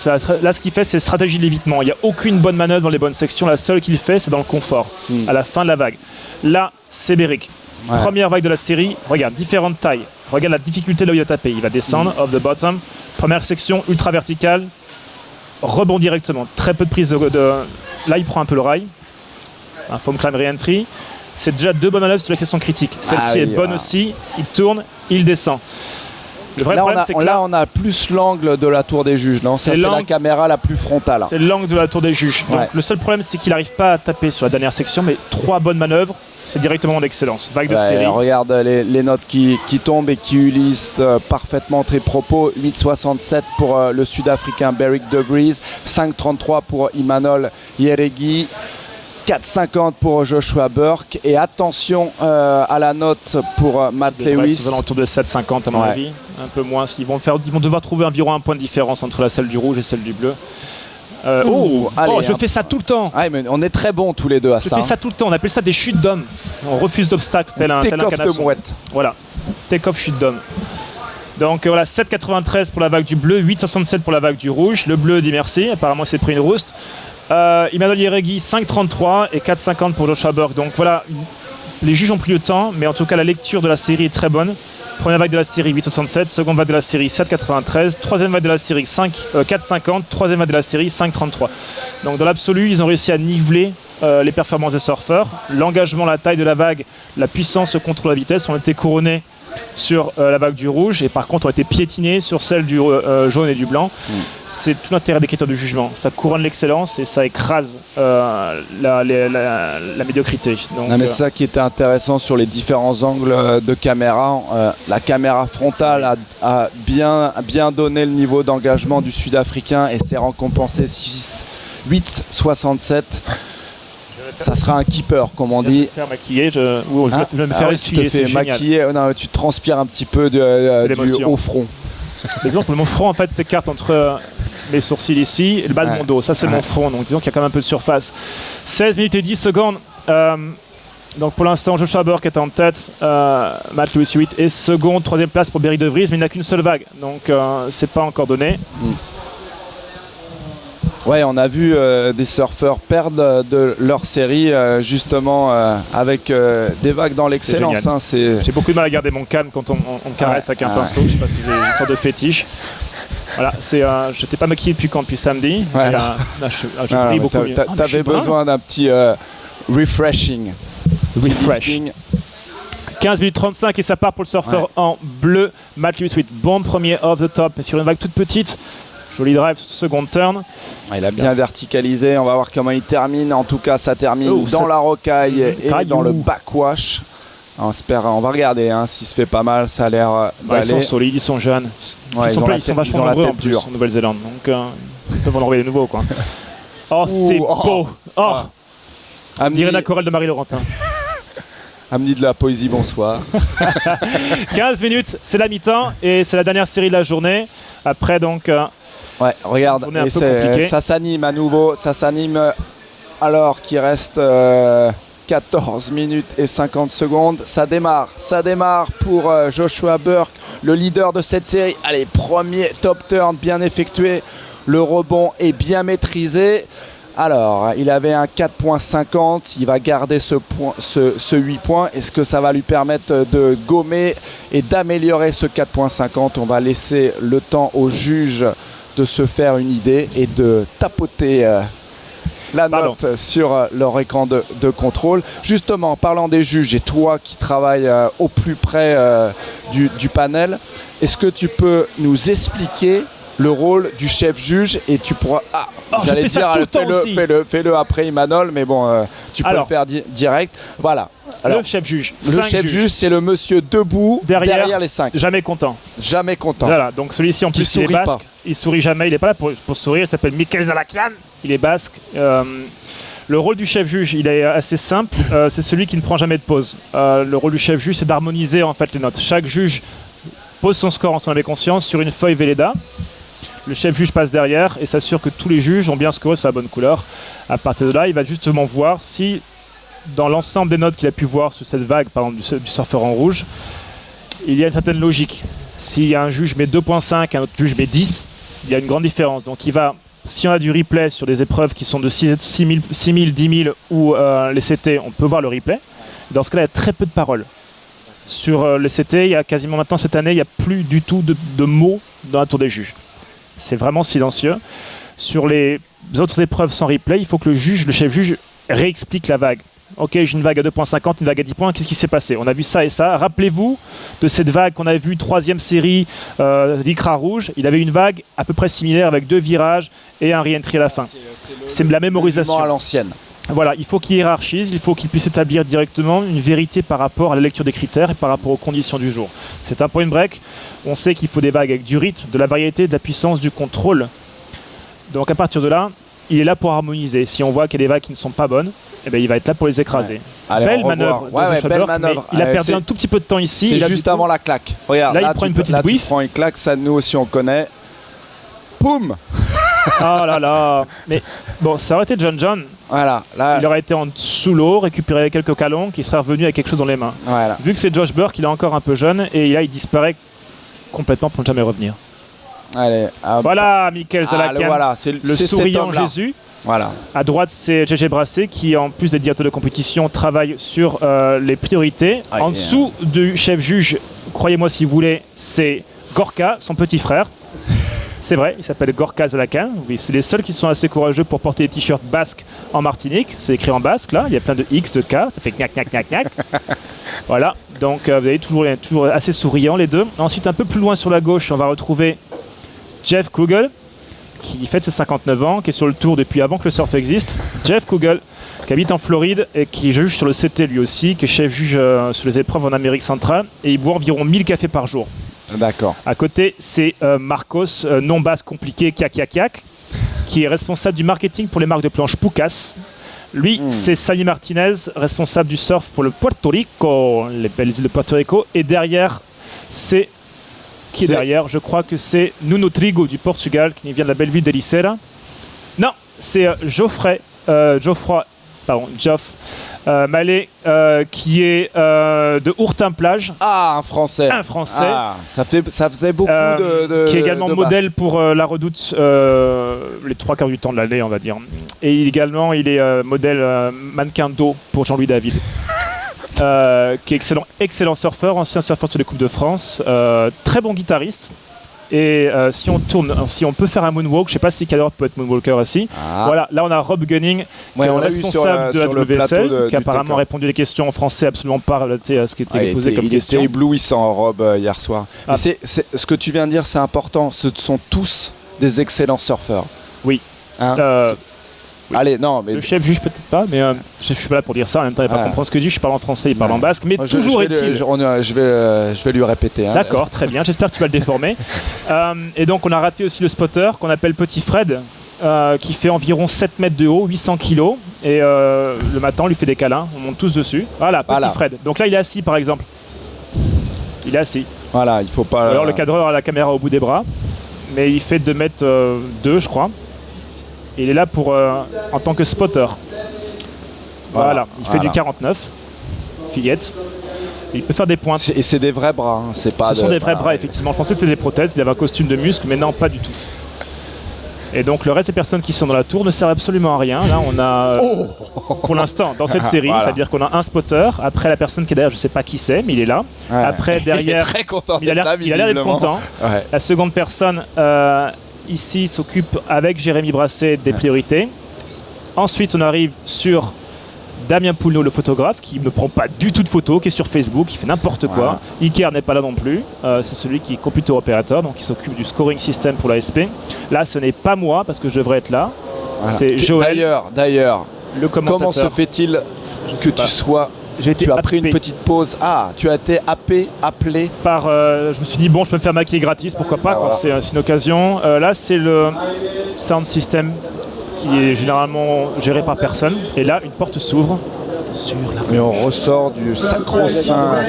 Là, ce qu'il fait, c'est stratégie de l'évitement. Il n'y a aucune bonne manœuvre dans les bonnes sections. La seule qu'il fait, c'est dans le confort, à la fin de la vague. Là, c'est Berrick. Première vague de la série, regarde, différentes tailles. Regarde la difficulté de là où il va taper. Il va descendre, off the bottom. Première section, ultra verticale. Rebond directement, très peu de prise là il prend un peu le rail, un foam climb re-entry, c'est déjà 2 bonnes manœuvres sur l'accession critique, celle-ci est bonne aussi, il tourne, il descend. Le vrai problème, c'est que là on a plus l'angle de la tour des juges, non? C'est la caméra la plus frontale. C'est l'angle de la tour des juges, donc le seul problème c'est qu'il n'arrive pas à taper sur la dernière section, mais 3 bonnes manœuvres, c'est directement en excellence. Vague de série. Regarde les notes qui tombent et qui listent parfaitement tes propos. 8,67 pour le Sud-Africain Berrick De Vries, 5,33 pour Imanol Yeregui, 4,50 pour Joshua Burke. Et attention à la note pour Matt Lewis. Ils vont autour de 7,50 à mon avis, un peu moins. Ils vont devoir trouver environ un point de différence entre celle du rouge et celle du bleu. Allez, je fais ça tout le temps. Mais on est très bons tous les deux à ça. Je fais ça tout le temps. On appelle ça des chutes d'hommes. On refuse d'obstacles tel un Take-off de mouette. Voilà, take-off chute d'homme. Donc voilà, 7,93 pour la vague du bleu, 8,67 pour la vague du rouge. Le bleu dit merci, apparemment c'est pris une rouste. Emmanuel Yeregui 5,33 et 4,50 pour Joshua Burke. Donc voilà, les juges ont pris le temps, mais en tout cas la lecture de la série est très bonne. Première vague de la série 8,67, seconde vague de la série 7,93, troisième vague de la série 4,50, troisième vague de la série 5,33. Donc dans l'absolu, ils ont réussi à niveler les performances des surfeurs. L'engagement, la taille de la vague, la puissance, le contrôle de la vitesse ont été couronnés sur la vague du rouge et par contre ont été piétinés sur celle du jaune et du blanc. C'est tout l'intérêt des critères de jugement. Ça couronne l'excellence et ça écrase la médiocrité. Donc, non, mais c'est ça qui était intéressant sur les différents angles de caméra. La caméra frontale a bien donné le niveau d'engagement du Sud-Africain et s'est récompensé 8,67. Ça sera un keeper, comme on dit. Je vais me faire maquiller, je vais me faire essuyer. Tu te fais maquiller, non, tu transpires un petit peu du haut front. Disons que mon front en fait s'écarte entre mes sourcils ici et le bas de mon dos. Ça c'est mon front, donc disons qu'il y a quand même un peu de surface. 16 minutes et 10 secondes. Donc pour l'instant, Joshua Burke est en tête, Matt Lewis 8 est second, troisième place pour Berry De Vries, mais il n'a qu'une seule vague, donc c'est pas encore donné. Ouais, on a vu des surfeurs perdre de leur série justement avec des vagues dans l'excellence. Hein, j'ai beaucoup de mal à garder mon calme quand on me caresse avec un pinceau. Je sais pas si j'ai une sorte de fétiche. Voilà, je n'étais pas maquillé depuis samedi. Ouais. Là, je brille beaucoup mieux. T'avais besoin d'un petit refreshing. Refresh. 15 minutes 35 et ça part pour le surfeur en bleu. Matt Lewis 8, bon premier off the top sur une vague toute petite. Joli drive, second turn. Il a bien verticalisé, on va voir comment il termine. En tout cas, ça termine dans la rocaille et dans le backwash. On va regarder s'il se fait pas mal, ça a l'air d'aller. Ils sont solides, ils sont jeunes. Ils sont vachement nombreux en plus en Nouvelle-Zélande. Donc ils peuvent en envoyer de nouveau, quoi. Oh, c'est beau. Irène Corel de Marie-Laurentin. Amenez de la poésie, bonsoir. 15 minutes, c'est la mi-temps et c'est la dernière série de la journée. Après, donc... ouais, regarde, ça s'anime à nouveau, ça s'anime alors qu'il reste 14 minutes et 50 secondes. Ça démarre pour Joshua Burke, le leader de cette série. Allez, premier top turn bien effectué, le rebond est bien maîtrisé. Alors, il avait un 4.50, il va garder ce 8 points. Est-ce que ça va lui permettre de gommer et d'améliorer ce 4.50 ? On va laisser le temps aux juges de se faire une idée et de tapoter la note sur leur écran de contrôle. Justement, parlant des juges et toi qui travailles au plus près du panel, est-ce que tu peux nous expliquer le rôle du chef juge et tu pourras... j'allais dire, fais-le après Imanol, mais bon, tu peux le faire direct. Voilà. Alors, le chef juge. Le chef juge, c'est le monsieur debout derrière les 5. Jamais content. Jamais content. Voilà, donc celui-ci en plus il est basque. Il sourit jamais, il n'est pas là pour sourire. Il s'appelle Michael Zalakian. Il est basque. Le rôle du chef juge, il est assez simple. C'est celui qui ne prend jamais de pause. Le rôle du chef juge, c'est d'harmoniser en fait les notes. Chaque juge pose son score en son âme et conscience sur une feuille Velleda. Le chef juge passe derrière et s'assure que tous les juges ont bien scoré sur la bonne couleur. À partir de là, il va justement voir si, dans l'ensemble des notes qu'il a pu voir sur cette vague, par exemple du surfeur en rouge, il y a une certaine logique. Si un juge met 2.5, un autre juge met 10, il y a une grande différence. Donc il va, si on a du replay sur des épreuves qui sont de 6 000, 10 000 ou les CT, on peut voir le replay. Dans ce cas-là, il y a très peu de paroles. Sur les CT, il y a quasiment maintenant cette année, il n'y a plus du tout de mots dans la tour des juges. C'est vraiment silencieux. Sur les autres épreuves sans replay, il faut que le chef juge, réexplique la vague. Ok, j'ai une vague à 2.50, une vague à 10 points, qu'est-ce qui s'est passé ? On a vu ça et ça. Rappelez-vous de cette vague qu'on a vue, troisième série, l'Icra rouge. Il avait une vague à peu près similaire avec 2 virages et un re-entry à la fin. C'est la mémorisation. À l'ancienne. Voilà, il faut qu'il hiérarchise, il faut qu'il puisse établir directement une vérité par rapport à la lecture des critères et par rapport aux conditions du jour. C'est un point break. On sait qu'il faut des vagues avec du rythme, de la variété, de la puissance, du contrôle. Donc à partir de là, il est là pour harmoniser. Si on voit qu'il y a des vagues qui ne sont pas bonnes, eh bien, il va être là pour les écraser. Ouais. Allez, belle manœuvre. Belle manœuvre. Il a perdu un tout petit peu de temps ici. C'est juste avant la claque. Regarde, là, il prend une petite whiff. Tu prends une claque, ça nous aussi on connaît. Poum. Oh là là. Mais bon, ça aurait été John. Voilà, là, il aurait été sous l'eau, récupéré quelques calons, qui serait revenu avec quelque chose dans les mains. voilà. Vu que c'est Josh Burke, il est encore un peu jeune et là il disparaît complètement pour ne jamais revenir. Allez, Voilà, Michael Zalakan, voilà, le souriant Jésus. Voilà. À droite, c'est JJ Brassé qui, en plus des directeurs de compétition, travaille sur les priorités. En dessous du chef juge, croyez-moi si vous voulez, c'est Gorka, son petit frère. C'est vrai, il s'appelle Gorka Zalakan. Oui, c'est les seuls qui sont assez courageux pour porter des t-shirts basques en Martinique. C'est écrit en basque, là. Il y a plein de X, de K. Ça fait knack, knack, knack, knack. Voilà. Donc, vous avez toujours assez souriants, les deux. Ensuite, un peu plus loin sur la gauche, on va retrouver Jeff Kugel, qui fête ses 59 ans, qui est sur le tour depuis avant que le surf existe. Jeff Kugel, qui habite en Floride et qui juge sur le CT lui aussi, qui est chef juge sur les épreuves en Amérique centrale. Et il boit environ 1000 cafés par jour. D'accord. À côté, c'est Marcos, nom basque compliqué, Kiak, qui est responsable du marketing pour les marques de planches Pucas. Lui, c'est Sally Martinez, responsable du surf pour le Puerto Rico, les belles îles de Puerto Rico. Et derrière, c'est... Qui est derrière? Je crois que c'est Nuno Trigo du Portugal, qui vient de la belle ville d'Ericeira. Non, c'est Geoff Mallet, qui est de Hourtin-Plage. Ah, un Français. Un Français. Ah, ça faisait beaucoup qui est également modèle pour la Redoute les 3/4 du temps de l'année, on va dire. Et il est modèle mannequin d'eau pour Jean-Louis David. Qui est excellent surfeur, ancien surfeur sur les Coupes de France, très bon guitariste. Et si on peut faire un moonwalk, je ne sais pas si Cador peut être moonwalker aussi. Voilà, là on a Rob Gunning, qui est responsable de la WSL, qui a apparemment répondu à des questions en français absolument pas relatées à ce qui était posé comme question. Il était éblouissant, Rob, hier soir. Mais ce que tu viens de dire, c'est important. Ce sont tous des excellents surfeurs. Oui. Oui. Allez, non, mais... Le chef juge peut-être pas, mais je suis pas là pour dire ça. En même temps, il va pas comprendre ce que je dis. Je parle en français, il parle en basque, mais toujours est-il. Je vais lui répéter. Hein. D'accord, très bien. J'espère que tu vas le déformer. Et donc, on a raté aussi le spotter qu'on appelle Petit Fred, qui fait environ 7 mètres de haut, 800 kilos. Et le matin, on lui fait des câlins. On monte tous dessus. Voilà, Petit Fred. Donc là, il est assis, par exemple. Il est assis. Voilà, il faut pas. Alors, le cadreur a la caméra au bout des bras, mais il fait 2 mètres 2, je crois. Et il est là pour en tant que spotter. Voilà. Il fait du 49, fillette. Il peut faire des pointes. Et c'est des vrais bras, hein. Ce sont des vrais bras, effectivement. Je pensais que c'était des prothèses, il avait un costume de muscle, mais non, pas du tout. Et donc le reste des personnes qui sont dans la tour ne servent absolument à rien. Là, on a, pour l'instant, dans cette série, c'est-à-dire qu'on a un spotter. Après, la personne qui est derrière, je ne sais pas qui c'est, mais il est là. Ouais. Après, derrière, il est très content. Il a l'air d'être content. Ouais. La seconde personne... ici s'occupe avec Jérémy Brasset des priorités. Ensuite, on arrive sur Damien Poulneau, le photographe, qui ne prend pas du tout de photos, qui est sur Facebook, qui fait n'importe quoi. Iker n'est pas là non plus. C'est celui qui est computer opérateur, donc il s'occupe du scoring system pour l'ASP. Là, ce n'est pas moi, parce que je devrais être là. C'est Joël. D'ailleurs, le commentateur. Comment se fait-il que tu sois... Tu as pris une petite pause. Ah, tu as été appelé par. Je me suis dit, bon, je peux me faire maquiller gratis, pourquoi pas, quand c'est une occasion. Là, c'est le sound system qui est généralement géré par personne. Et là, une porte s'ouvre sur la. Mais on ressort du sacro-saint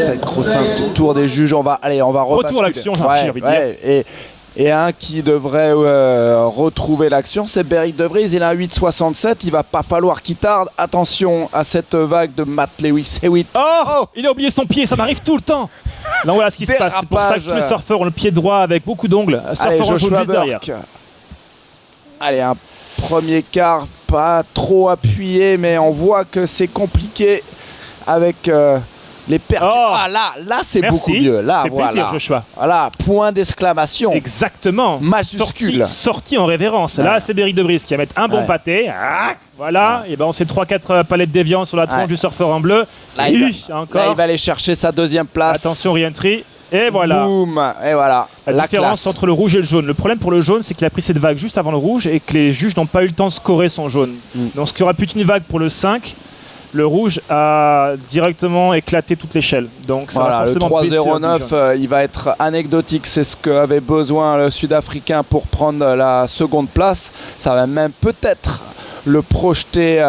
tour des juges. On va retour à l'action, j'ai envie de dire. Et un qui devrait retrouver l'action, c'est Beric De Vries. Il a un 8,67. Il va pas falloir qu'il tarde. Attention à cette vague de Matt Lewis Hewitt. Oh, il a oublié son pied, ça m'arrive tout le temps. Donc voilà ce qui se passe. C'est pour ça que tous les surfeurs ont le pied droit avec beaucoup d'ongles. Surfeur en jaune juste derrière. Allez, un premier quart pas trop appuyé, mais on voit que c'est compliqué avec... les pertes. Là c'est beaucoup mieux. Là, plaisir, Joshua. Voilà, point d'exclamation. Exactement. Majuscule. Sorti en révérence. Là, c'est Beric De Vries qui va mettre un bon pâté. Voilà. Et ben on sait 3-4 palettes d'évian sur la tronche du surfeur en bleu. Là, il va aller chercher sa deuxième place. Attention, re-entry. Et voilà. Boum. Et voilà. La différence entre le rouge et le jaune. Le problème pour le jaune, c'est qu'il a pris cette vague juste avant le rouge et que les juges n'ont pas eu le temps de scorer son jaune. Donc, ce qui aura pu être une vague pour le 5. Le rouge a directement éclaté toute l'échelle. Donc ça va le 3,09, il va être anecdotique. C'est ce qu'avait besoin le Sud-Africain pour prendre la seconde place. Ça va même peut-être le projeter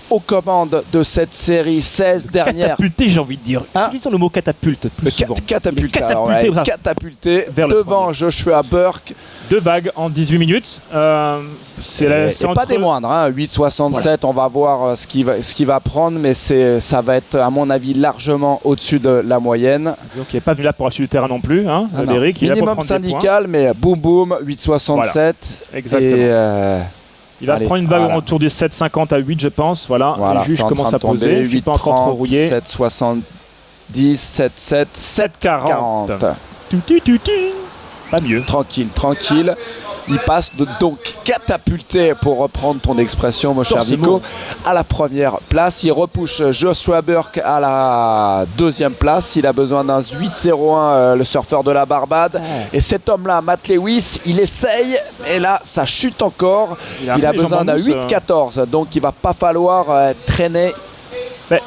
aux commandes de cette série 16 dernière. Catapulté, j'ai envie de dire. Utilisons le mot catapulte plus souvent. Catapulté devant Joshua Burke. 2 vagues en 18 minutes. C'est pas des moindres, hein. 8,67, voilà. On va voir ce qu'il va prendre, mais ça va être, à mon avis, largement au-dessus de la moyenne. Donc il n'est pas venu là pour acheter du terrain non plus, hein, Derrick. Minimum syndical, mais boum boum, 8,67. Voilà. Exactement. Il va prendre une vague autour du 7,50 à 8, je pense. Voilà. Les juges commencent à poser. 8, je suis pas encore trop rouillé. 7,70, 7,7, 7,40. Pas mieux. Tranquille. Il passe donc catapulté, pour reprendre ton expression, mon cher Vico, à la première place. Il repousse Joshua Burke à la deuxième place. Il a besoin d'un 8,01, le surfeur de la Barbade. Et cet homme-là, Matt Lewis, il essaye, et là, ça chute encore. Il a besoin d'un 8,14. Donc, il va pas falloir traîner.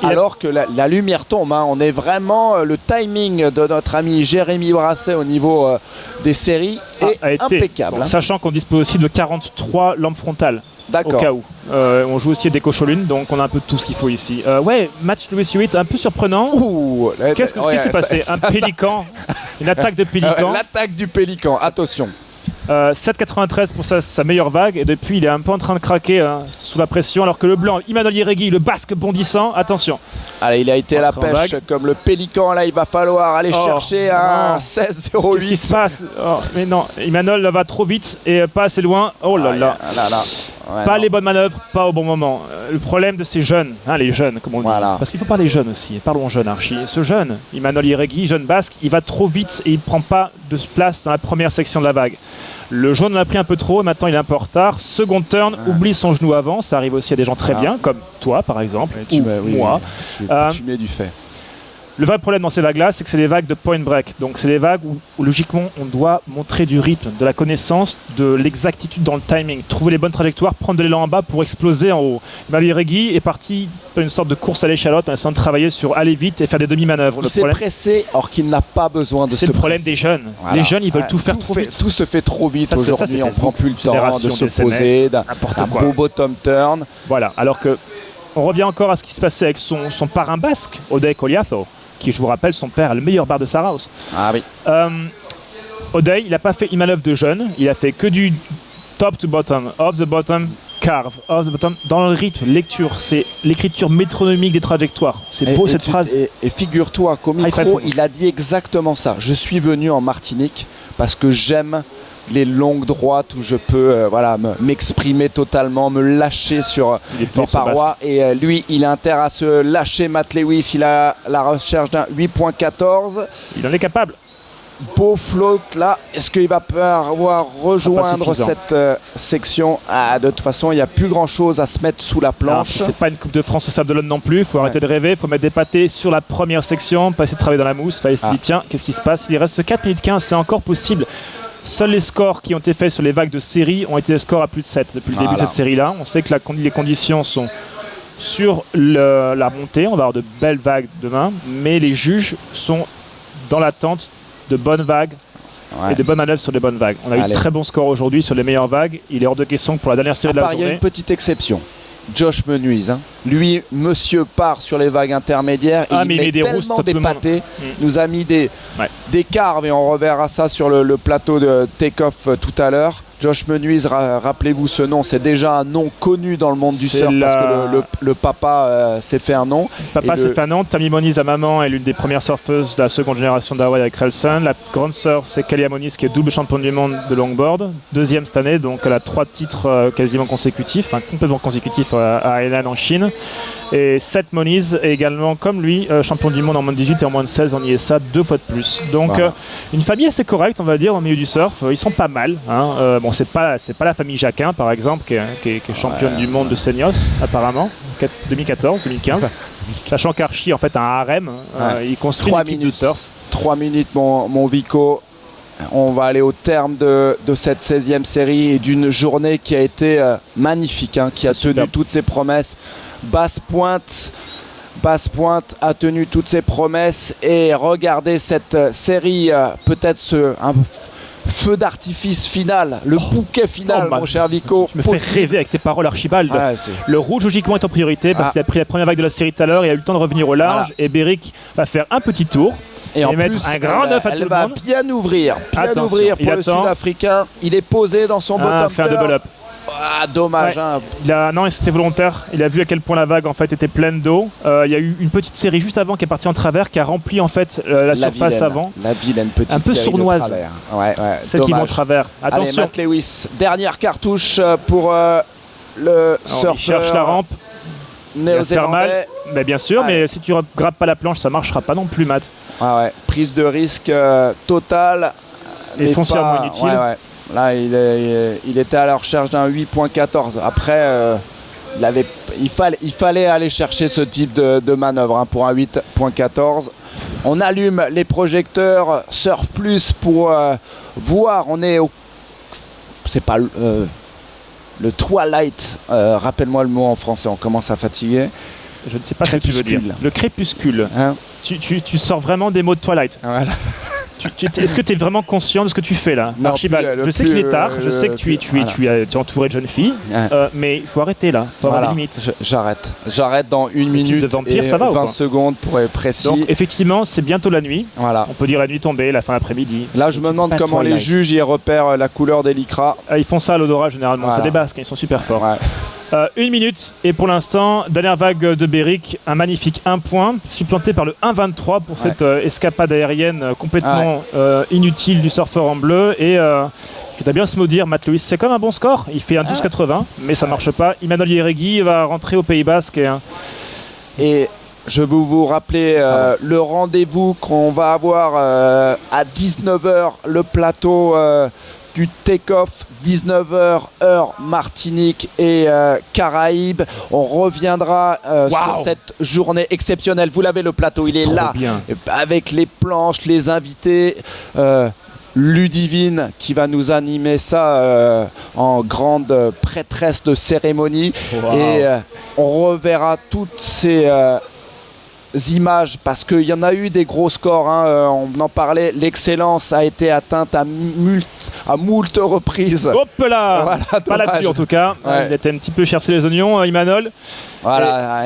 Alors que la lumière tombe, hein. On est vraiment, le timing de notre ami Jérémy Brasset au niveau des séries est impeccable. Bon, sachant qu'on dispose aussi de 43 lampes frontales. D'accord. Au cas où. On joue aussi des Cocholunes, donc on a un peu tout ce qu'il faut ici. Match Lewis Hewitt, un peu surprenant. Qu'est-ce qui s'est passé? Un pélican, une attaque de pélican. L'attaque du pélican, attention. 7,93 pour sa meilleure vague, et depuis il est un peu en train de craquer sous la pression, alors que le blanc Imanol Yeregui, le basque bondissant, attention. Allez, il a été à la pêche comme le pélican, là il va falloir aller chercher un 16,08. Qu'est-ce qui se passe? Mais non, Imanol va trop vite et pas assez loin. Oh là là. Pas les bonnes manœuvres, pas au bon moment. Le problème de ces jeunes, les jeunes comme on dit, parce qu'il faut parler jeunes aussi, parlons jeunes Archie. Ce jeune, Imanol Yeregui, jeune basque, il va trop vite et il prend pas de place dans la première section de la vague. Le jaune en a pris un peu trop et maintenant il est un peu en retard. Second turn, oublie son genou avant, ça arrive aussi à des gens très bien, comme toi par exemple, moi. Tu mets du fait. Le vrai problème dans ces vagues-là, c'est que c'est des vagues de point break. Donc c'est des vagues où logiquement on doit montrer du rythme, de la connaissance, de l'exactitude dans le timing, trouver les bonnes trajectoires, prendre de l'élan en bas pour exploser en haut. Imanol Yeregui est parti pour une sorte de course à l'échalote en essayant de travailler sur aller vite et faire des demi-manœuvres. Il s'est pressé alors qu'il n'a pas besoin de se presser. C'est le problème des jeunes. Les jeunes, ils veulent tout faire trop vite. Tout se fait trop vite aujourd'hui. On ne prend plus le temps de se poser, d'un beau bottom turn. Voilà, alors que on revient encore à ce qui se passait avec son parrain basque, Oday Koliato, qui, je vous rappelle, son père est le meilleur bar de Saraos. Ah oui. Oday, il n'a pas fait manœuvre de jeune, il a fait que du top to bottom, off the bottom, carve, off the bottom, dans le rythme, lecture, c'est l'écriture métronomique des trajectoires. C'est beau cette phrase. Et figure-toi qu'au micro, il a dit exactement ça. Je suis venu en Martinique parce que j'aime les longues droites où je peux m'exprimer totalement, me lâcher sur les parois. Et lui, il a intérêt à se lâcher. Matt Lewis, il a la recherche d'un 8,14. Il en est capable. Beau float là. Est-ce qu'il va pouvoir rejoindre cette section? De toute façon, il n'y a plus grand chose à se mettre sous la planche. C'est pas une Coupe de France au Sable d'Olonne non plus. Il faut arrêter de rêver. Il faut mettre des pâtés sur la première section, pas essayer de travailler dans la mousse. Là, il se dit tiens, qu'est-ce qui se passe? Il reste 4 minutes 15, c'est encore possible. Seuls les scores qui ont été faits sur les vagues de série ont été des scores à plus de 7 depuis le début de cette série-là. On sait que les conditions sont sur la montée. On va avoir de belles vagues demain, mais les juges sont dans l'attente de bonnes vagues et de bonnes manœuvres sur les bonnes vagues. On a eu de très bons scores aujourd'hui sur les meilleures vagues. Il est hors de question que pour la dernière série de la journée. Il y a une petite exception. Josh Menuise, lui, monsieur part sur les vagues intermédiaires, il met tellement des pâtés, nous a mis des carves, et on reverra ça sur le plateau de take-off tout à l'heure. Josh Menuise, rappelez-vous ce nom, c'est déjà un nom connu dans le monde du surf parce que le papa s'est fait un nom. Papa s'est fait un nom. Tammy Moniz, la maman, est l'une des premières surfeuses de la seconde génération d'Hawaii avec Relson. La grande sœur, c'est Kalia Moniz, qui est double championne du monde de longboard, deuxième cette année, donc elle a 3 titres quasiment consécutifs, complètement consécutifs à Hainan en Chine. Et Seth Moniz est également, comme lui, champion du monde en moins de 18 et en moins de 16 en ISA 2 fois de plus. Donc une famille assez correcte, on va dire, au milieu du surf. Ils sont pas mal. Bon, c'est pas la famille Jacquin, par exemple, qui est championne du monde de Seignos, apparemment, 2014, 2015. Sachant qu'Archie, en fait, a un harem. Il construit une équipe de surf. 3 minutes, mon Vico. On va aller au terme de cette 16e série et d'une journée qui a été magnifique, qui a tenu toutes ses promesses. Basse Pointe a tenu toutes ses promesses, et regardez cette série peut-être feu d'artifice final, le bouquet final, mon cher Vico. Je me fais rêver avec tes paroles, Archibald. Le rouge, logiquement, est en priorité parce qu'il a pris la première vague de la série tout à l'heure. Il a eu le temps de revenir au large. Et Beric va faire un petit tour. Et en mettre plus, un grand neuf à tout le monde. Elle va bien ouvrir pour le Sud-Africain. Il est posé dans son bottom faire double up. Ah, dommage. Non, c'était volontaire. Il a vu à quel point la vague en fait était pleine d'eau. Il y a eu une petite série juste avant qui est partie en travers, qui a rempli en fait la surface vilaine, avant. La vilaine petite un peu série sournoise. De travers. Celle qui va en travers. Attention. Allez, Matt Lewis, dernière cartouche pour le surfeur. Il cherche la rampe. Néo-zélandais. Mais bien sûr, mais si tu ne grappes pas la planche, ça marchera pas non plus, Matt. Prise de risque totale. Et foncièrement inutile. Là, il était à la recherche d'un 8.14. Après, il fallait aller chercher ce type de manœuvre pour un 8.14. On allume les projecteurs Surf Plus pour voir. On est au... C'est pas... le twilight, rappelle-moi le mot en français, on commence à fatiguer. Je ne sais pas ce que tu veux dire. Le crépuscule. Tu sors vraiment des mots de twilight. Voilà. Est-ce que tu es vraiment conscient de ce que tu fais là, Archibald? Je sais qu'il est tard, je sais que tu es entouré de jeunes filles, mais il faut arrêter là, il faut avoir des limites. J'arrête dans 1 minute de vampire, et ça va, 20 secondes pour être précis. Donc effectivement, c'est bientôt la nuit. On peut dire la nuit tombée, la fin d'après-midi. Là, je me demande comment les juges y repèrent la couleur des lycras. Ils font ça à l'odorat généralement, c'est des basques, ils sont super forts. 1 minute et pour l'instant, dernière vague de Beric, un magnifique 1 point, supplanté par le 1.23 pour cette escapade aérienne complètement inutile du surfeur en bleu. Et que tu as bien se maudire, Matt Lewis, c'est comme un bon score. Il fait un 12.80, mais ça marche pas. Emmanuel Yeregui va rentrer au Pays Basque. Et je veux vous rappeler le rendez-vous qu'on va avoir à 19h, le plateau du take-off, 19h heure Martinique et Caraïbes. On reviendra sur cette journée exceptionnelle. Vous l'avez, le plateau, il est là avec les planches, les invités. Ludivine qui va nous animer ça en grande prêtresse de cérémonie. Et on reverra toutes ces images parce qu'il y en a eu des gros scores, on en parlait, l'excellence a été atteinte à moult reprises. Hop là, pas là-dessus en tout cas. Il était un petit peu cherché les oignons, Emmanuel.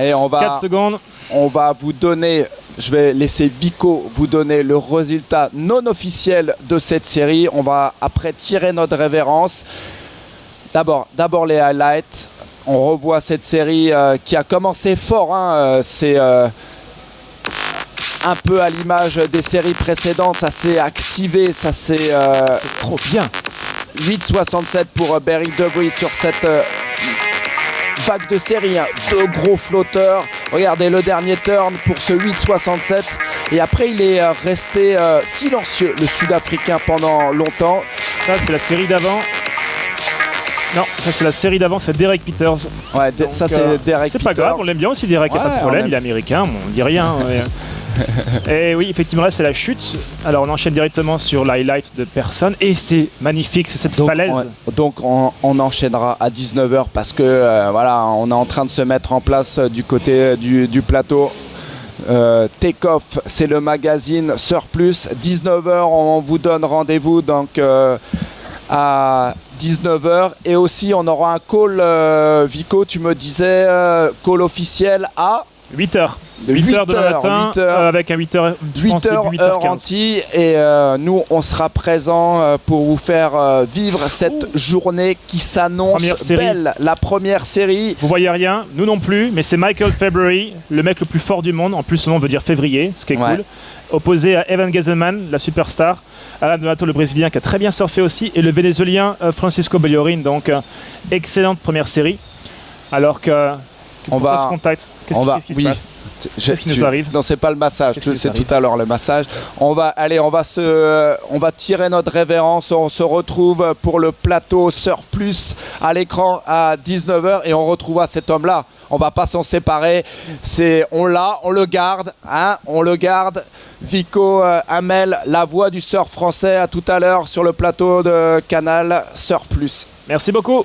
Et on va 4 secondes. On va vous donner, je vais laisser Vico vous donner le résultat non officiel de cette série. On va après tirer notre révérence. D'abord les highlights. On revoit cette série qui a commencé fort. C'est un peu à l'image des séries précédentes, ça s'est activé, ça s'est trop bien. 8.67 pour Beric Debris sur cette vague de série, deux gros flotteurs. Regardez le dernier turn pour ce 8.67 et après il est resté silencieux, le Sud-Africain, pendant longtemps. Ça c'est la série d'avant. Non, ça c'est la série d'avant, c'est Derek Peters. Donc, ça c'est Derek Peters. C'est pas grave, on l'aime bien aussi Derek, il n'y a pas de problème, il est américain, on dit rien. Et oui, effectivement là c'est la chute. Alors on enchaîne directement sur l'highlight de personne et c'est magnifique, c'est cette falaise. Donc on enchaînera à 19h parce que on est en train de se mettre en place du côté du plateau. Take-off, c'est le magazine Surf Plus. 19h, on vous donne rendez-vous donc à 19h et aussi on aura un call, Vico, tu me disais call officiel à 8h. 8h de matin, avec un 8h, 8h heure anti, et nous on sera présents pour vous faire vivre cette journée qui s'annonce belle, la première série. Vous voyez rien, nous non plus, mais c'est Michael February, le mec le plus fort du monde, en plus son nom veut dire février, ce qui est cool, opposé à Evan Geiselman, la superstar, Alain Donato le brésilien qui a très bien surfé aussi, et le vénézuélien Francisco Bellorin, donc excellente première série, alors que on va se contacte. Qu'est-ce qui se passe? Qu'est-ce qui nous arrive? Non, c'est pas le massage, c'est tout à l'heure le massage. On va tirer notre révérence. On se retrouve pour le plateau Surf Plus à l'écran à 19h et on retrouvera cet homme-là. On va pas s'en séparer. On le garde, on le garde. Vico Hamel, la voix du surf français, à tout à l'heure sur le plateau de Canal Surf Plus. Merci beaucoup.